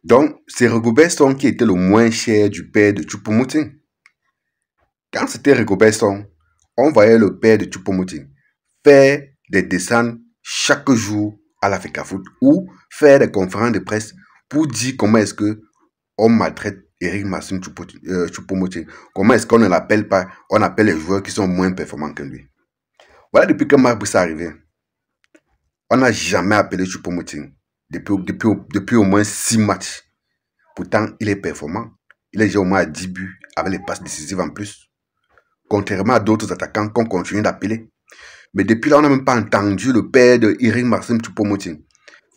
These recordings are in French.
Donc, c'est Rigobert Song qui était le moins cher du père de Choupo-Moting. Quand c'était Rigobert Song, on voyait le père de Choupo-Moting faire des dessins chaque jour à la FECAFOOT ou faire des conférences de presse pour dire comment est-ce que on maltraite Eric Massim Choupo-Moting. Comment est-ce qu'on ne l'appelle pas, on appelle les joueurs qui sont moins performants que lui. Voilà, depuis que Marc Brice est arrivé, on n'a jamais appelé Choupo-Moting depuis au moins 6 matchs. Pourtant, il est performant. Il est déjà au moins à 10 buts avec les passes décisives en plus. Contrairement à d'autres attaquants qu'on continue d'appeler. Mais depuis là, on n'a même pas entendu le père de Eric Maxime Choupo-Moting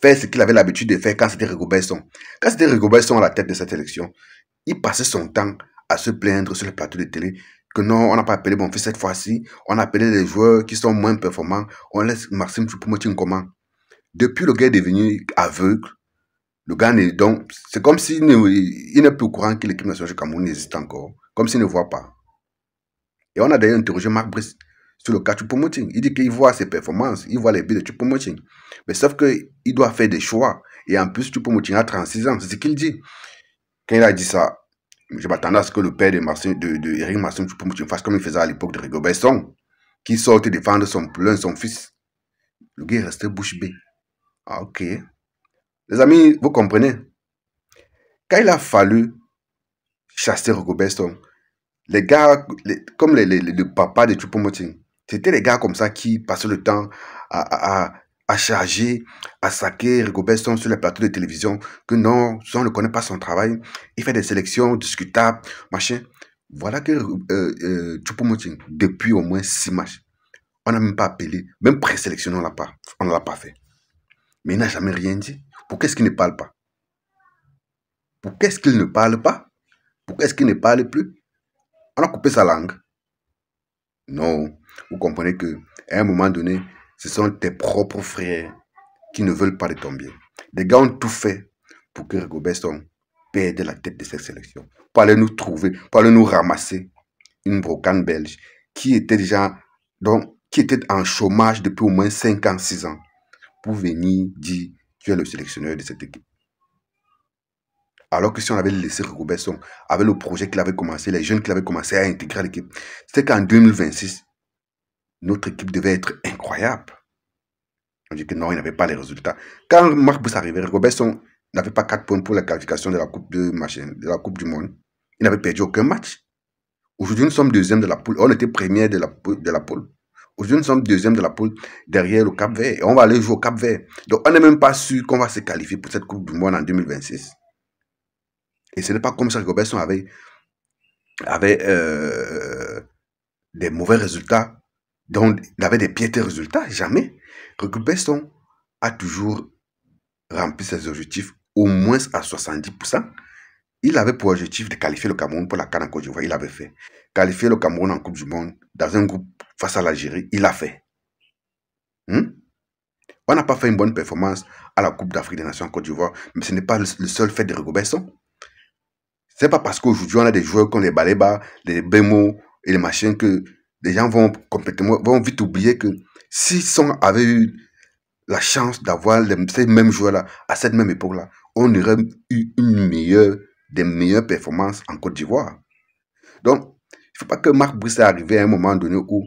faire ce qu'il avait l'habitude de faire quand c'était Rigobert Song. Quand c'était Rigobert Song à la tête de cette élection, il passait son temps à se plaindre sur les plateaux de télé que non, on n'a pas appelé mon fils cette fois-ci, on a appelé les joueurs qui sont moins performants, on laisse Maxime Choupo-Moting comment. Depuis, le gars est devenu aveugle. Le gars n'est donc, c'est comme s'il n'est plus au courant que l'équipe nationale du Cameroun existe encore, comme s'il ne voit pas. Et on a d'ailleurs interrogé Marc Brice sur le cas Choupo-Moting. Il dit qu'il voit ses performances, il voit les buts de Choupo-Moting. Mais sauf qu'il doit faire des choix. Et en plus, Choupo-Moting a 36 ans, c'est ce qu'il dit. Quand il a dit ça, je m'attendais à ce que le père de Eric Massim Choupo-Moting fasse comme il faisait à l'époque de Rigobert Song, qui sortait défendre son fils. Le gars est resté bouche bée. Ah, ok. Les amis, vous comprenez? Quand il a fallu chasser Rigobert Song, les gars, comme le papa de Choupo-Moting, c'était les gars comme ça qui passaient le temps à charger, à saquer Rigobert Song sur les plateaux de télévision, que non, on ne connaît pas son travail, il fait des sélections discutables, machin. Voilà que Choupo-Moting, depuis au moins 6 matchs, on n'a même pas appelé, même présélectionné, on ne l'a pas fait. Mais il n'a jamais rien dit. Pourquoi est-ce qu'il ne parle pas? Pourquoi est-ce qu'il ne parle pas? Pourquoi est-ce qu'il ne parle plus? On a coupé sa langue. Non, vous comprenez que à un moment donné, ce sont tes propres frères qui ne veulent pas de ton bien. Les gars ont tout fait pour que Rigobert Song perde la tête de cette sélection. Pour aller nous trouver, pour aller nous ramasser une brocane belge qui était déjà, donc, qui était en chômage depuis au moins 5 ans, 6 ans, pour venir dire tu es le sélectionneur de cette équipe. Alors que si on avait laissé Rigobert Song avec le projet qu'il avait commencé, les jeunes qu'il avait commencé à intégrer à l'équipe, c'était qu'en 2026, notre équipe devait être incroyable. On dit que non, il n'avait pas les résultats. Quand Marc Brice arrivait, Rigobert Song n'avait pas 4 points pour la qualification de la Coupe du Monde. Il n'avait perdu aucun match. Aujourd'hui, nous sommes deuxième de la poule. On était premier de la poule. Aujourd'hui, nous sommes deuxième de la poule derrière le Cap-Vert. Et on va aller jouer au Cap-Vert. Donc, on n'est même pas sûr qu'on va se qualifier pour cette Coupe du Monde en 2026. Et ce n'est pas comme ça que Rigobert Song avait des mauvais résultats. Donc, il avait des piétés résultats. Jamais. Rigobert Song a toujours rempli ses objectifs au moins à 70%. Il avait pour objectif de qualifier le Cameroun pour la CAN en Côte d'Ivoire. Il avait fait. Qualifier le Cameroun en Coupe du Monde dans un groupe face à l'Algérie. Il l'a fait. On n'a pas fait une bonne performance à la Coupe d'Afrique des Nations en Côte d'Ivoire, mais ce n'est pas le seul fait de Rigobert Song. Ce n'est pas parce qu'aujourd'hui on a des joueurs comme les Baleba, les Bemo et les machins que les gens vont vite oublier que si Song avait eu la chance d'avoir ces mêmes joueurs-là à cette même époque-là, on aurait eu des meilleures performances en Côte d'Ivoire. Donc, il ne faut pas que Marc Brice est arrivé à un moment donné où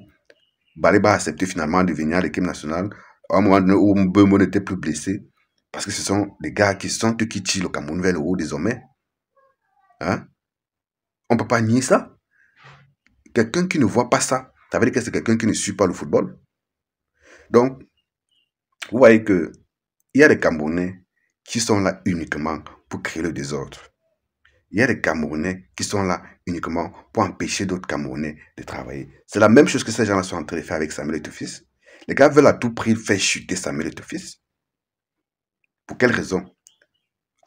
Baleba a accepté finalement de venir à l'équipe nationale, à un moment donné où Mbeumo n'était plus blessé, parce que ce sont des gars qui sont eux qui tirent le Cameroun vers le haut désormais. Hein? On ne peut pas nier ça. Quelqu'un qui ne voit pas ça, ça veut dire que c'est quelqu'un qui ne suit pas le football. Donc, vous voyez qu'il y a des Camerounais qui sont là uniquement pour créer le désordre. Il y a des Camerounais qui sont là uniquement pour empêcher d'autres Camerounais de travailler. C'est la même chose que ces gens-là sont en train de faire avec Samuel Eto'o-Fils. Les gars veulent à tout prix faire chuter Samuel Eto'o-Fils. Pour quelle raison?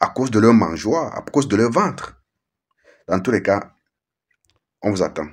À cause de leur mangeoire, à cause de leur ventre. Dans tous les cas, on vous attend.